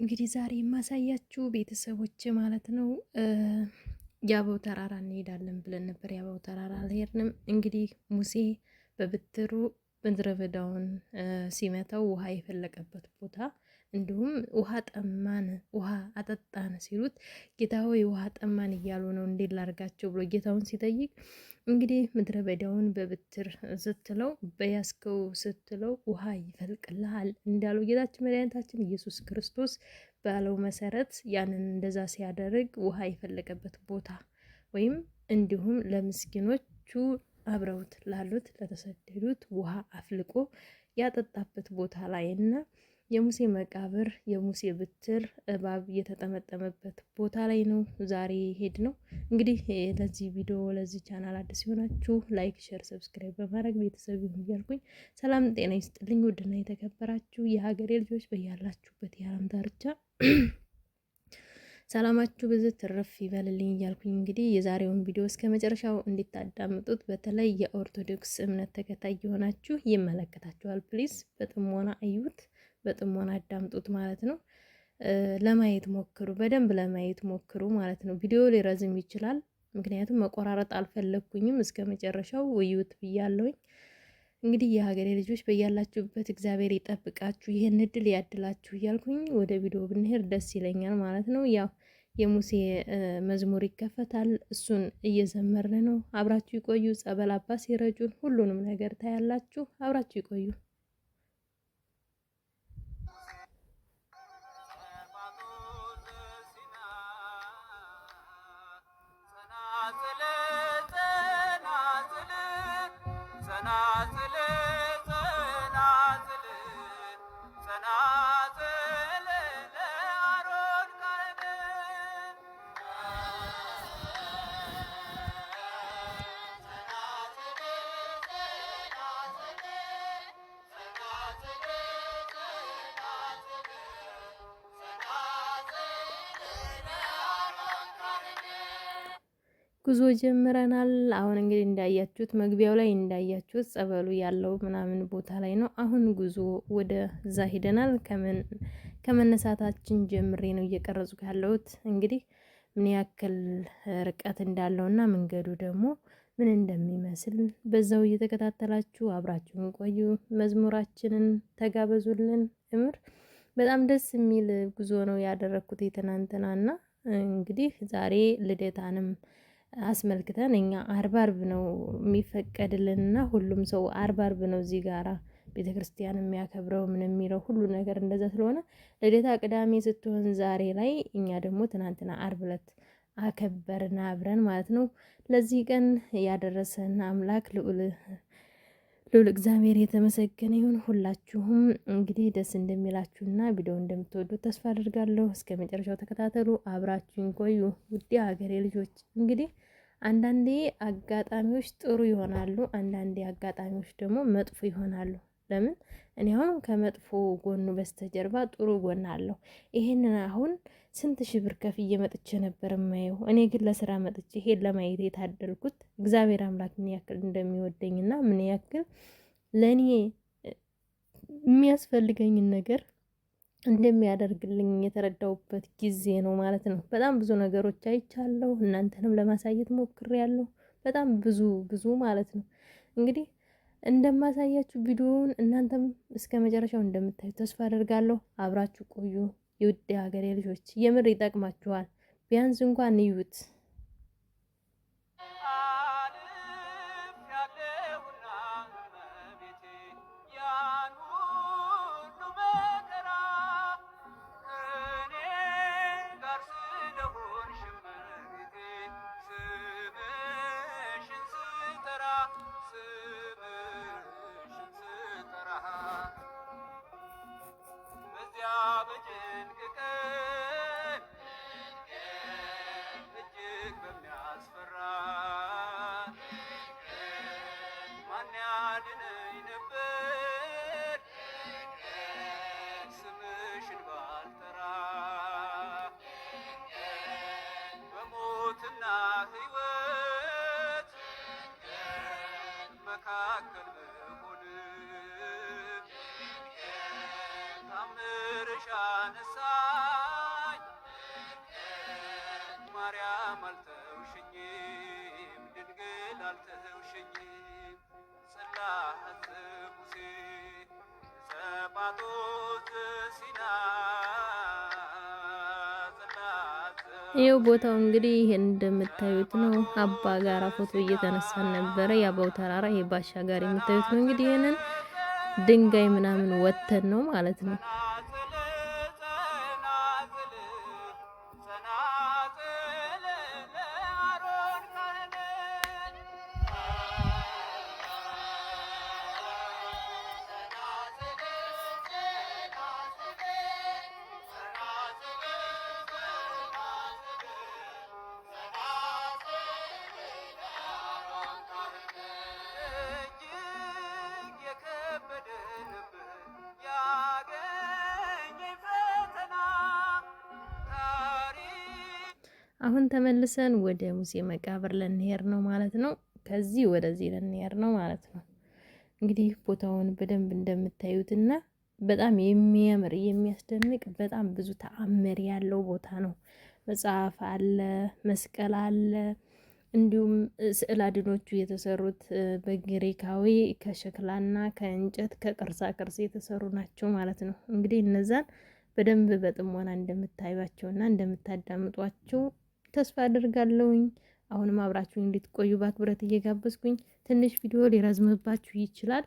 እንግዲህ ዛሬ የማሳያችሁ ቤተሰቦች ማለት ነው የአበው ተራራ እንሄዳለን ብለን ነበር። የአበው ተራራ አልሄድንም። እንግዲህ ሙሴ በብትሩ ምድረ በዳውን ሲመታው ውሃ የፈለቀበት ቦታ እንዲሁም ውሃ ጠማን ውሃ አጠጣን ሲሉት ጌታ ሆይ ውሃ ጠማን እያሉ ነው እንዴት ላርጋቸው ብሎ ጌታውን ሲጠይቅ እንግዲህ ምድረ በዳውን በብትር ስትለው በያስከው ስትለው ውሃ ይፈልቅልሃል እንዳለው ጌታችን መድኃኒታችን ኢየሱስ ክርስቶስ ባለው መሰረት ያንን እንደዛ ሲያደርግ ውሃ የፈለቀበት ቦታ ወይም እንዲሁም ለምስኪኖቹ አብረውት ላሉት ለተሰደዱት ውሃ አፍልቆ ያጠጣበት ቦታ ላይ እና የሙሴ መቃብር የሙሴ ብትር እባብ የተጠመጠመበት ቦታ ላይ ነው ዛሬ ሄድ ነው። እንግዲህ ለዚህ ቪዲዮ ለዚህ ቻናል አዲስ ሲሆናችሁ ላይክ፣ ሼር፣ ሰብስክራይብ በማድረግ ቤተሰብ ይሁን እያልኩኝ ሰላም ጤና ይስጥልኝ። ውድና የተከበራችሁ የሀገሬ ልጆች በያላችሁበት የዓለም ዳርቻ ሰላማችሁ ብዙ ትርፍ ይበልልኝ እያልኩኝ እንግዲህ የዛሬውን ቪዲዮ እስከ መጨረሻው እንድታዳምጡት በተለይ የኦርቶዶክስ እምነት ተከታይ የሆናችሁ ይመለከታችኋል። ፕሊዝ በጥሞና እዩት፣ በጥሞና አዳምጡት ማለት ነው። ለማየት ሞክሩ፣ በደንብ ለማየት ሞክሩ ማለት ነው። ቪዲዮ ሊረዝም ይችላል፣ ምክንያቱም መቆራረጥ አልፈለግኩኝም። እስከ መጨረሻው እዩት ብያለሁኝ። እንግዲህ የሀገሬ ልጆች በያላችሁበት እግዚአብሔር ይጠብቃችሁ፣ ይሄን እድል ያድላችሁ እያልኩኝ ወደ ቪዲዮ ብንሄድ ደስ ይለኛል ማለት ነው። ያው የሙሴ መዝሙር ይከፈታል፣ እሱን እየዘመርን ነው። አብራችሁ ይቆዩ። ጸበል አባስ ሲረጩን ሁሉንም ነገር ታያላችሁ። አብራችሁ ይቆዩ። ጉዞ ጀምረናል። አሁን እንግዲህ እንዳያችሁት መግቢያው ላይ እንዳያችሁት ጸበሉ ያለው ምናምን ቦታ ላይ ነው። አሁን ጉዞ ወደ እዛ ሄደናል። ከመነሳታችን ጀምሬ ነው እየቀረጹ ያለሁት። እንግዲህ ምን ያክል ርቀት እንዳለውና መንገዱ ደግሞ ምን እንደሚመስል በዛው እየተከታተላችሁ አብራችሁን ቆዩ። መዝሙራችንን ተጋበዙልን። እምር በጣም ደስ የሚል ጉዞ ነው ያደረኩት የትናንትናና እንግዲህ ዛሬ ልደታንም አስመልክተን እኛ አርብ ነው የሚፈቀድልንና ሁሉም ሰው አርብ ነው እዚህ ጋራ ቤተክርስቲያን የሚያከብረው ምን የሚለው ሁሉ ነገር እንደዛ ስለሆነ ልደታ ቅዳሜ ስትሆን ዛሬ ላይ እኛ ደግሞ ትናንትና አርብ ዕለት አከበርን አብረን ማለት ነው። ለዚህ ቀን ያደረሰን አምላክ ልዑል እግዚአብሔር የተመሰገነ ይሁን። ሁላችሁም እንግዲህ ደስ እንደሚላችሁና ቪዲዮ እንደምትወዱ ተስፋ አድርጋለሁ። እስከ መጨረሻው ተከታተሉ፣ አብራችሁን ቆዩ። ውድ ሀገሬ ልጆች እንግዲህ አንዳንዴ አጋጣሚዎች ጥሩ ይሆናሉ፣ አንዳንዴ አጋጣሚዎች ደግሞ መጥፎ ይሆናሉ። ለምን እኔ አሁን ከመጥፎ ጎኑ በስተጀርባ ጥሩ ጎን አለው። ይሄንን አሁን ስንት ሺህ ብር ከፍዬ መጥቼ ነበር የማየው። እኔ ግን ለስራ መጥቼ ይሄን ለማየት የታደልኩት እግዚአብሔር አምላክ ምን ያክል እንደሚወደኝና ምን ያክል ለኔ የሚያስፈልገኝን ነገር እንደሚያደርግልኝ የተረዳውበት ጊዜ ነው ማለት ነው። በጣም ብዙ ነገሮች አይቻለሁ፣ እናንተንም ለማሳየት ሞክሬያለሁ። በጣም ብዙ ማለት ነው። እንግዲህ እንደማሳያችሁ ቪዲዮውን እናንተም እስከ መጨረሻው እንደምታዩ ተስፋ አደርጋለሁ። አብራችሁ ቆዩ። የውድ ሀገሬ ልጆች የምር ይጠቅማችኋል። ቢያንስ እንኳን እዩት። Shana ማርያም አልተውሽኝም ድንግል አልተውሽኝም ጽላተ ሙሴ ዘጳጦስ ሲና ይኸው ቦታው እንግዲህ ይሄን እንደምታዩት ነው። አባ ጋራ ፎቶ እየተነሳን ነበረ። የአባው ተራራ ይሄ ባሻጋር የምታዩት ነው። እንግዲህ ይሄንን ድንጋይ ምናምን ወተን ነው ማለት ነው። አሁን ተመልሰን ወደ ሙሴ መቃብር ልንሄድ ነው ማለት ነው። ከዚህ ወደዚህ ልንሄድ ነው ማለት ነው። እንግዲህ ቦታውን በደንብ እንደምታዩትና በጣም የሚያምር የሚያስደንቅ በጣም ብዙ ተአምር ያለው ቦታ ነው። መጽሐፍ አለ፣ መስቀል አለ፣ እንዲሁም ስዕል አድኖቹ የተሰሩት በግሪካዊ ከሸክላና ከእንጨት ከቅርጻ ቅርጽ የተሰሩ ናቸው ማለት ነው። እንግዲህ እነዛን በደንብ በጥሞና እንደምታዩቸውና እንደምታዳምጧቸው ተስፋ አድርጋለሁኝ። አሁንም አብራችሁኝ እንድትቆዩ በአክብረት እየጋበዝኩኝ፣ ትንሽ ቪዲዮ ሊረዝምባችሁ ይችላል፣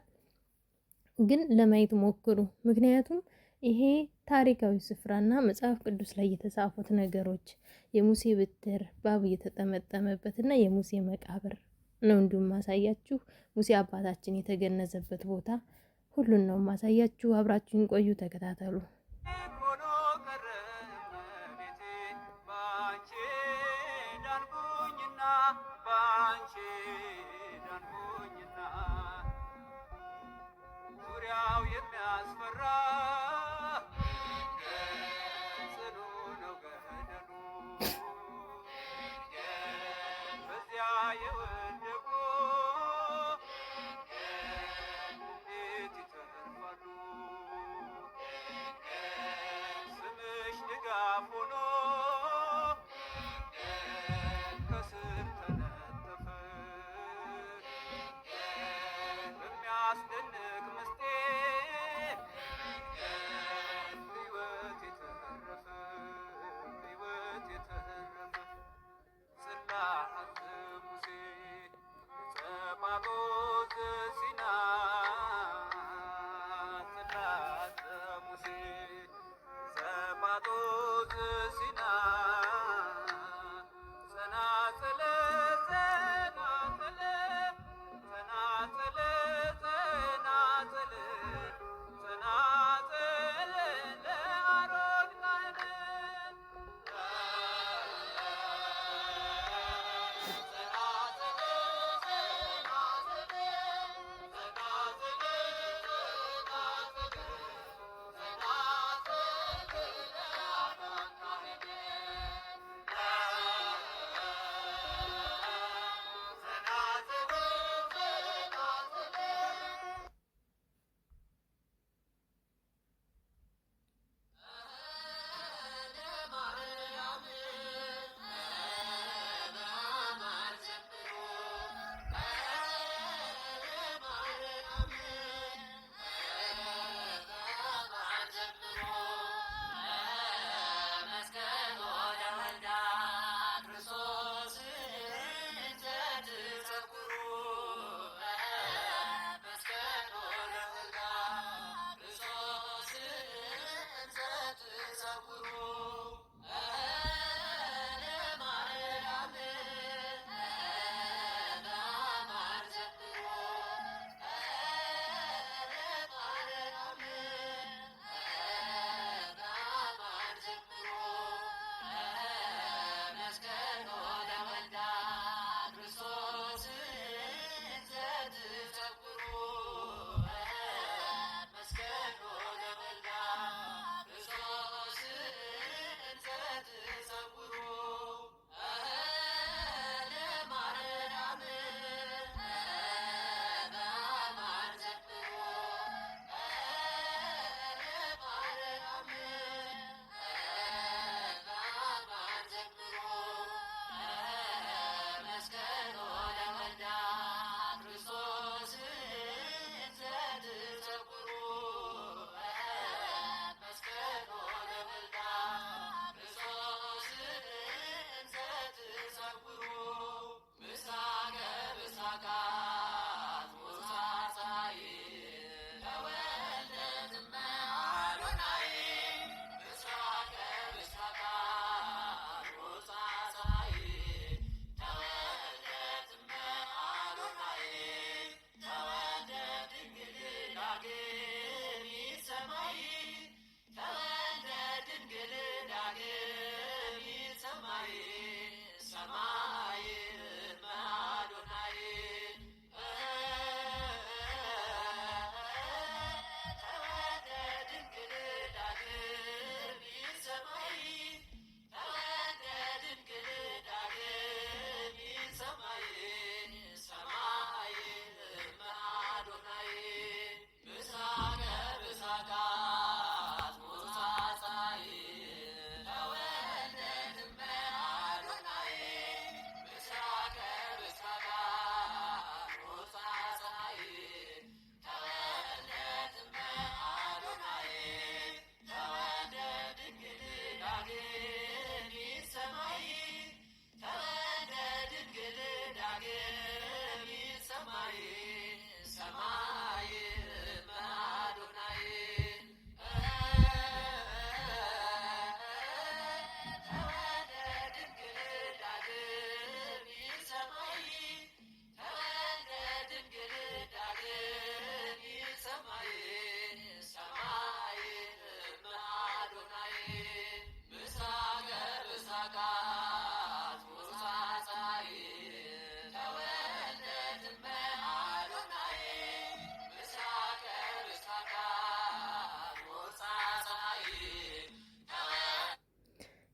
ግን ለማየት ሞክሩ። ምክንያቱም ይሄ ታሪካዊ ስፍራና መጽሐፍ ቅዱስ ላይ የተጻፉት ነገሮች የሙሴ በትር እባብ የተጠመጠመበትና የሙሴ መቃብር ነው። እንዲሁም ማሳያችሁ ሙሴ አባታችን የተገነዘበት ቦታ ሁሉን ነው ማሳያችሁ። አብራችሁኝ ቆዩ፣ ተከታተሉ።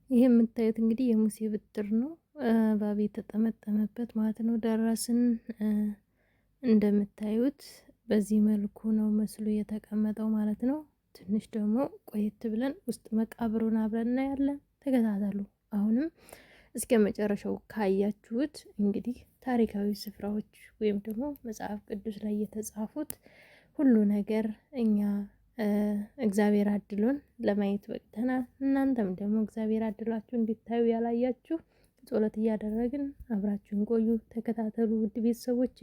ይህ የምታዩት እንግዲህ የሙሴ ብትር ነው። እባብ የተጠመጠመበት ማለት ነው። ደረስን እንደምታዩት በዚህ መልኩ ነው መስሎ የተቀመጠው ማለት ነው። ትንሽ ደግሞ ቆየት ብለን ውስጥ መቃብሩን አብረን እናያለን። ተከታተሉ። አሁንም እስከ መጨረሻው ካያችሁት እንግዲህ ታሪካዊ ስፍራዎች ወይም ደግሞ መጽሐፍ ቅዱስ ላይ የተጻፉት ሁሉ ነገር እኛ እግዚአብሔር አድሎን ለማየት በቅተናል። እናንተም ደግሞ እግዚአብሔር አድሏችሁ እንድታዩ ያላያችሁ ጸሎት እያደረግን አብራችሁን ቆዩ። ተከታተሉ ውድ ቤተሰቦቼ።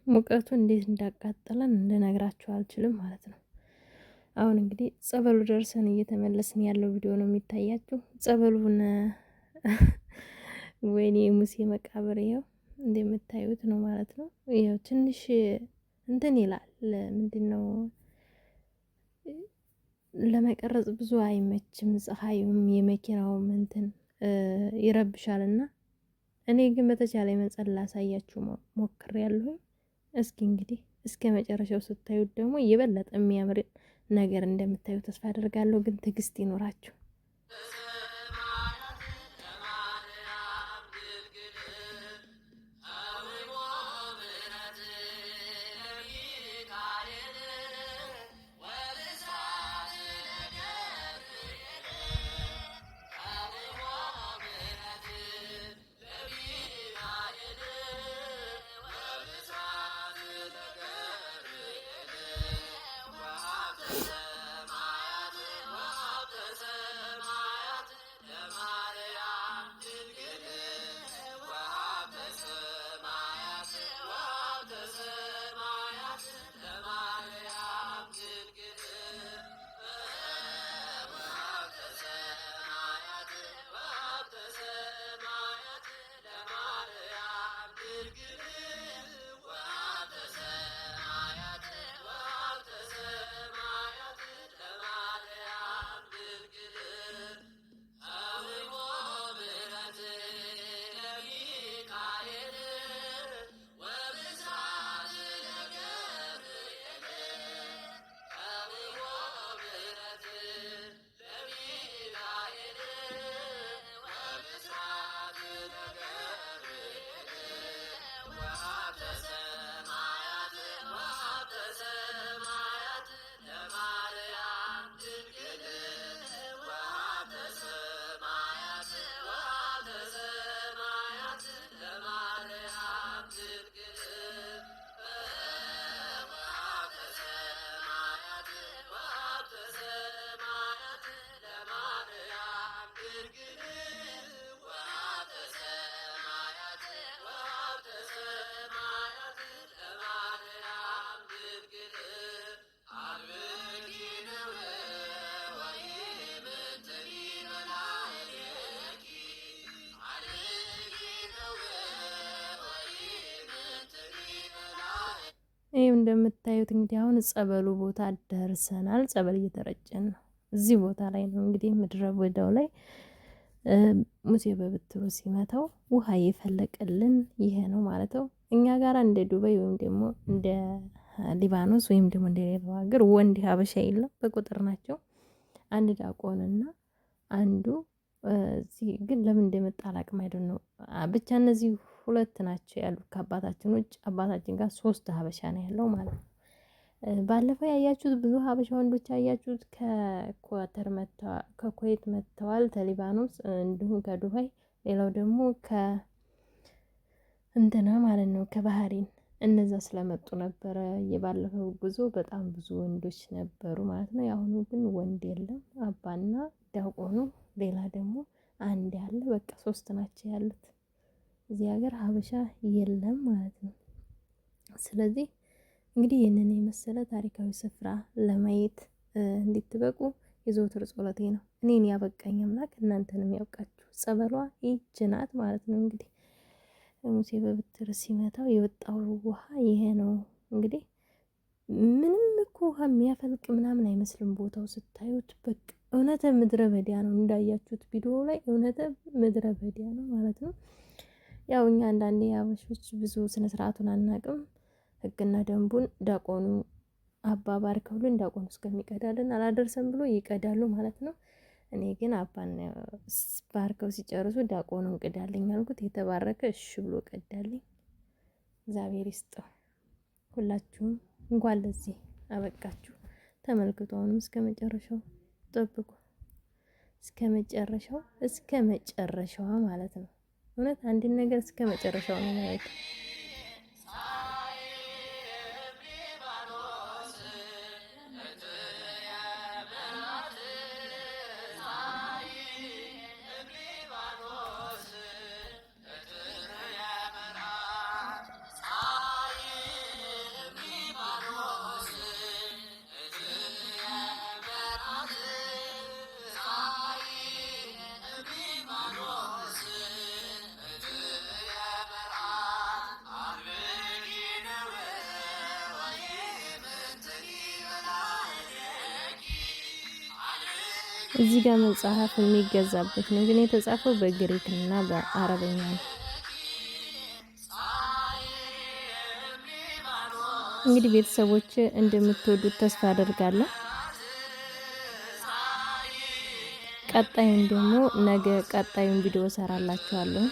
ሙቀቱ እንዴት እንዳቃጠለን እንደነግራችሁ አልችልም ማለት ነው። አሁን እንግዲህ ጸበሉ ደርሰን እየተመለስን ያለው ቪዲዮ ነው የሚታያችሁ። ጸበሉን ወይኔ የሙሴ መቃብር ይኸው እንደምታዩት ነው ማለት ነው። ይኸው ትንሽ እንትን ይላል። ምንድነው ለመቀረጽ ብዙ አይመችም። ፀሐዩም የመኪናውም እንትን ይረብሻልና እኔ ግን በተቻለ መጠን ላሳያችሁ ሞክሬያለሁ። እስኪ እንግዲህ እስከ መጨረሻው ስታዩት ደግሞ የበለጠ የሚያምር ነገር እንደምታዩ ተስፋ አደርጋለሁ። ግን ትዕግስት ይኖራችሁ። ይሄው እንደምታዩት እንግዲህ አሁን ጸበሉ ቦታ ደርሰናል። ጸበል እየተረጨን ነው። እዚህ ቦታ ላይ ነው እንግዲህ ምድረ በዳው ላይ ሙሴ በብትሩ ሲመታው ውሃ የፈለቀልን ይሄ ነው ማለት ነው። እኛ ጋር እንደ ዱባይ ወይም ደግሞ እንደ ሊባኖስ ወይም ደግሞ እንደ ሌላው ሀገር ወንድ ሀበሻ የለም፣ በቁጥር ናቸው። አንድ ዲያቆንና አንዱ እዚህ ግን ለምን እንደመጣ አላቅም አይደል ነው። ብቻ እነዚህ ሁለት ናቸው ያሉት ከአባታችን ውጭ። አባታችን ጋር 3 ሀበሻ ነው ያለው ማለት ነው። ባለፈው ያያችሁት ብዙ ሀበሻ ወንዶች ያያችሁት ከኳተር መጥተዋል፣ ከኩዌት መጥተዋል፣ ከሊባኖስ እንዲሁም ከዱባይ፣ ሌላው ደግሞ እንትና ማለት ነው ከባህሪን እነዛ ስለመጡ ነበረ። የባለፈው ጉዞ በጣም ብዙ ወንዶች ነበሩ ማለት ነው። የአሁኑ ግን ወንድ የለም። አባና ዲያቆኑ ሌላ ደግሞ አንድ ያለ በቃ 3 ናቸው ያሉት። እዚህ ሀገር ሀበሻ የለም ማለት ነው። ስለዚህ እንግዲህ ይህንን የመሰለ ታሪካዊ ስፍራ ለማየት እንድትበቁ የዘወትር ጸሎቴ ነው። እኔን ያበቃኝ አምላክ እናንተንም ያውቃችሁ። ጸበሏ ይህች ናት ማለት ነው። እንግዲህ ሙሴ በብትር ሲመታው የወጣው ውሃ ይሄ ነው። እንግዲህ ምንም እኮ ውሃ የሚያፈልቅ ምናምን አይመስልም ቦታው ስታዩት። በቃ እውነተ ምድረ በዳ ነው እንዳያችሁት ቪዲዮ ላይ እውነተ ምድረ በዳ ነው ማለት ነው። ያው እኛ አንዳንዴ አበሾች ብዙ ስነ ስርዓቱን አናቅም። ህግና ደንቡን ዲያቆኑ አባ ባርከውልን ዲያቆኑ እስከሚቀዳልን አላደርሰም ብሎ ይቀዳሉ ማለት ነው። እኔ ግን አባን ባርከው ሲጨርሱ ዲያቆኑን ቅዳልኝ አልኩት። የተባረከ እሺ ብሎ ቀዳልኝ። እግዚአብሔር ይስጠው። ሁላችሁም እንኳን ለዚህ አበቃችሁ። ተመልክቶ አሁንም እስከ መጨረሻው ጠብቁ። እስከ መጨረሻዋ ማለት ነው። እውነት አንድን ነገር እስከ መጨረሻው ነው ማለት ነው። እዚህ ጋር መጽሐፍ የሚገዛበት ነው፣ ግን የተጻፈው በግሪክ እና በአረበኛ ነው። እንግዲህ ቤተሰቦች እንደምትወዱት ተስፋ አደርጋለሁ። ቀጣዩን ደግሞ ነገ ቀጣዩን ቪዲዮ እሰራላችኋለሁ።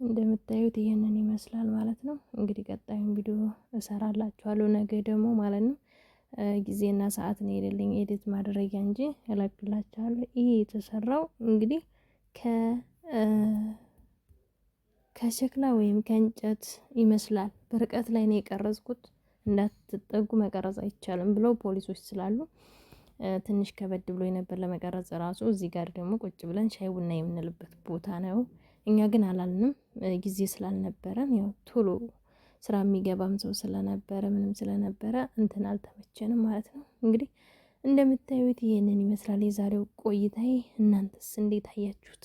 እንደምታዩት ይሄንን ይመስላል ማለት ነው። እንግዲህ ቀጣዩን ቪዲዮ እሰራላችኋለሁ ነገ ደግሞ ማለት ነው። ጊዜና ሰዓት ነው የሌለኝ ኤዲት ማድረጊያ እንጂ እለቅላችኋለሁ። ይሄ የተሰራው እንግዲህ ከሸክላ ወይም ከእንጨት ይመስላል። በርቀት ላይ ነው የቀረጽኩት። እንዳትጠጉ መቀረጽ አይቻልም ብለው ፖሊሶች ስላሉ ትንሽ ከበድ ብሎ የነበር ለመቀረጽ ራሱ። እዚህ ጋር ደግሞ ቁጭ ብለን ሻይ ቡና የምንልበት ቦታ ነው። እኛ ግን አላልንም፣ ጊዜ ስላልነበረን ያው ቶሎ ስራ የሚገባም ሰው ስለነበረ ምንም ስለነበረ እንትን አልተመቸንም ማለት ነው። እንግዲህ እንደምታዩት ይሄንን ይመስላል የዛሬው ቆይታዬ። እናንተስ እንዴት አያችሁት?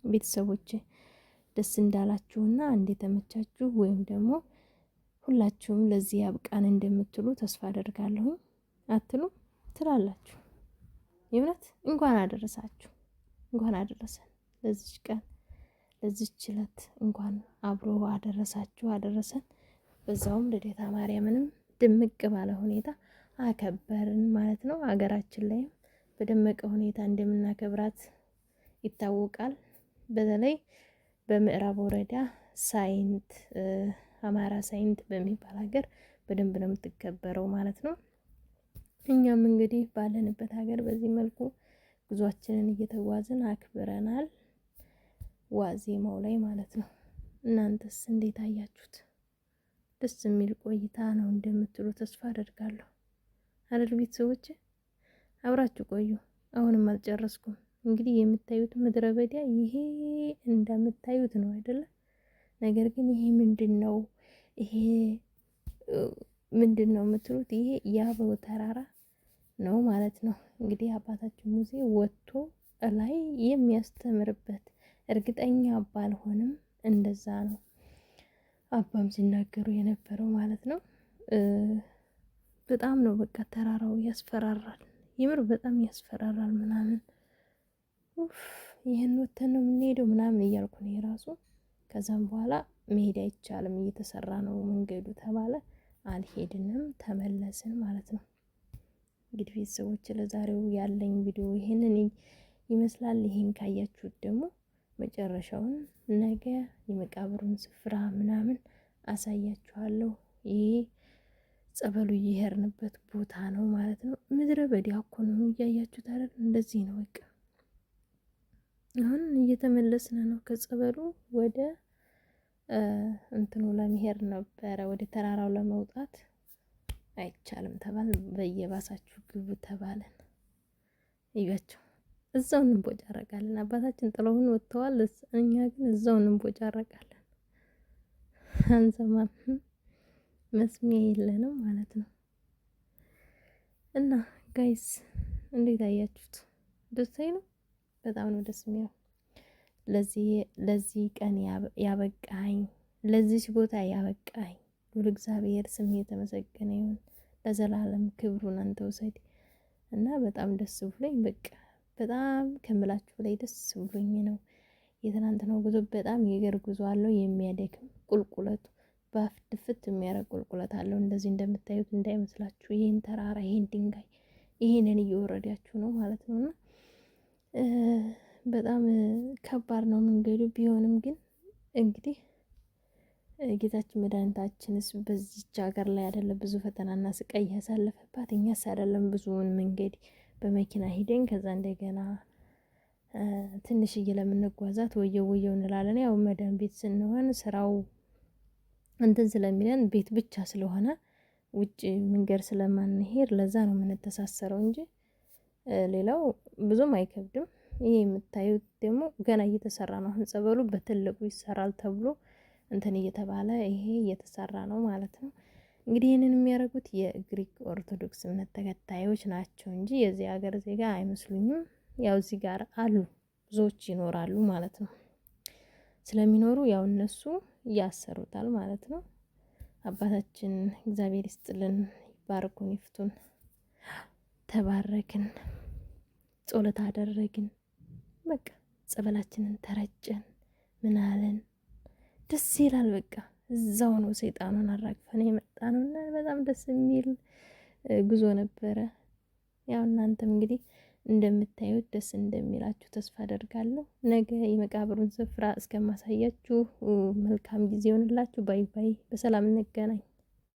ቤተሰቦች ደስ እንዳላችሁና እንደተመቻችሁ ወይም ደግሞ ሁላችሁም ለዚህ ያብቃን እንደምትሉ ተስፋ አደርጋለሁ። አትሉ ትላላችሁ። የእውነት እንኳን አደረሳችሁ፣ እንኳን አደረሰን ለዚች ቀን ለዚች ዕለት እንኳን አብሮ አደረሳችሁ አደረሰን። በዛውም ልደታ ማርያምንም ድምቅ ባለ ሁኔታ አከበርን ማለት ነው። ሀገራችን ላይም በደመቀ ሁኔታ እንደምናከብራት ይታወቃል። በተለይ በምዕራብ ወረዳ ሳይንት አማራ ሳይንት በሚባል ሀገር በደንብ ነው የምትከበረው ማለት ነው። እኛም እንግዲህ ባለንበት ሀገር በዚህ መልኩ ጉዟችንን እየተጓዝን አክብረናል። ዋዜማው ላይ ማለት ነው። እናንተስ እንዴት አያችሁት? ደስ የሚል ቆይታ ነው እንደምትሉ ተስፋ አደርጋለሁ። አይደል ቤተሰቦቼ? አብራችሁ ቆዩ። አሁንም አልጨረስኩም። እንግዲህ የምታዩት ምድረ በዳ ይሄ እንደምታዩት ነው አይደለ? ነገር ግን ይሄ ምንድን ነው? ይሄ ምንድን ነው የምትሉት? ይሄ የአበው ተራራ ነው ማለት ነው። እንግዲህ አባታችን ሙሴ ወጥቶ ላይ የሚያስተምርበት እርግጠኛ ባልሆንም እንደዛ ነው አባም ሲናገሩ የነበረው ማለት ነው። በጣም ነው በቃ ተራራው ያስፈራራል። የምር በጣም ያስፈራራል ምናምን ይህን ወተን ነው የምንሄደው ምናምን እያልኩ ነው የራሱ። ከዛም በኋላ መሄድ አይቻልም እየተሰራ ነው መንገዱ ተባለ። አልሄድንም ተመለስን ማለት ነው። እንግዲህ ቤተሰቦች ለዛሬው ያለኝ ቪዲዮ ይሄንን ይመስላል። ይሄን ካያችሁት ደግሞ መጨረሻውን ነገ የመቃብሩን ስፍራ ምናምን አሳያችኋለሁ። ይሄ ጸበሉ እየሄድንበት ቦታ ነው ማለት ነው። ምድረ በዳ እኮ ነው እያያችሁት አይደል? እንደዚህ ነው በቃ። አሁን እየተመለስን ነው ከጸበሉ ወደ እንትኑ ለመሄድ ነበረ፣ ወደ ተራራው ለመውጣት አይቻልም ተባል። በየባሳችሁ ግቡ ተባለን። እያቸው እዛው እንቦጫረቃለን። አባታችን ጥለውን ወጥተዋል። እኛ ግን እዛው እንቦጫረቃለን። አንሰማም፣ መስሚያ የለንም ማለት ነው። እና ጋይስ እንዴት አያችሁት? ደስ አይልም? በጣም ነው ደስ የሚለው። ለዚህ ቀን ያበቃኝ፣ ለዚህ ቦታ ያበቃኝ ሁሉ እግዚአብሔር ስም የተመሰገነ ይሁን። ለዘላለም ክብሩን አንተ ውሰድ እና በጣም ደስ ብሎኝ በቃ በጣም ከምላችሁ ላይ ደስ ብሎኝ ነው። የትናንትናው ጉዞ በጣም የእግር ጉዞ አለው የሚያደክም ቁልቁለቱ በአፍ ድፍት የሚያደርግ ቁልቁለት አለው። እንደዚህ እንደምታዩት እንዳይመስላችሁ። ይሄን ተራራ ይሄን ድንጋይ ይሄንን እየወረዳችሁ ነው ማለት ነውና በጣም ከባድ ነው መንገዱ። ቢሆንም ግን እንግዲህ ጌታችን መድኃኒታችንስ በዚች ሀገር ላይ አይደለም ብዙ ፈተናና ስቃይ ያሳለፈባት? እኛስ አይደለም ብዙውን መንገድ በመኪና ሂደን ከዛ እንደገና ትንሽዬ ለምንጓዛት ወየው ወየው እንላለን። ያው መዳን ቤት ስንሆን ስራው እንትን ስለሚለን ቤት ብቻ ስለሆነ ውጭ መንገድ ስለማንሄድ ለዛ ነው የምንተሳሰረው እንጂ ሌላው ብዙም አይከብድም። ይሄ የምታዩት ደግሞ ገና እየተሰራ ነው። አሁን ጸበሉ በትልቁ ይሰራል ተብሎ እንትን እየተባለ ይሄ እየተሰራ ነው ማለት ነው። እንግዲህ ይህንን የሚያደርጉት የግሪክ ኦርቶዶክስ እምነት ተከታዮች ናቸው እንጂ የዚህ ሀገር ዜጋ አይመስሉኝም። ያው እዚህ ጋር አሉ ብዙዎች ይኖራሉ ማለት ነው። ስለሚኖሩ ያው እነሱ ያሰሩታል ማለት ነው። አባታችን እግዚአብሔር ይስጥልን፣ ይባርኩን፣ ይፍቱን። ተባረክን፣ ጸሎት አደረግን፣ በቃ ጸበላችንን ተረጨን ምናለን ደስ ይላል። በቃ እዛው ነው ሰይጣኑን አራግፈን የመጣ ነውና በጣም ደስ የሚል ጉዞ ነበረ። ያው እናንተም እንግዲህ እንደምታዩት ደስ እንደሚላችሁ ተስፋ አደርጋለሁ። ነገ የመቃብሩን ስፍራ እስከማሳያችሁ መልካም ጊዜ ይሆንላችሁ። ባይ ባይ። በሰላም እንገናኝ።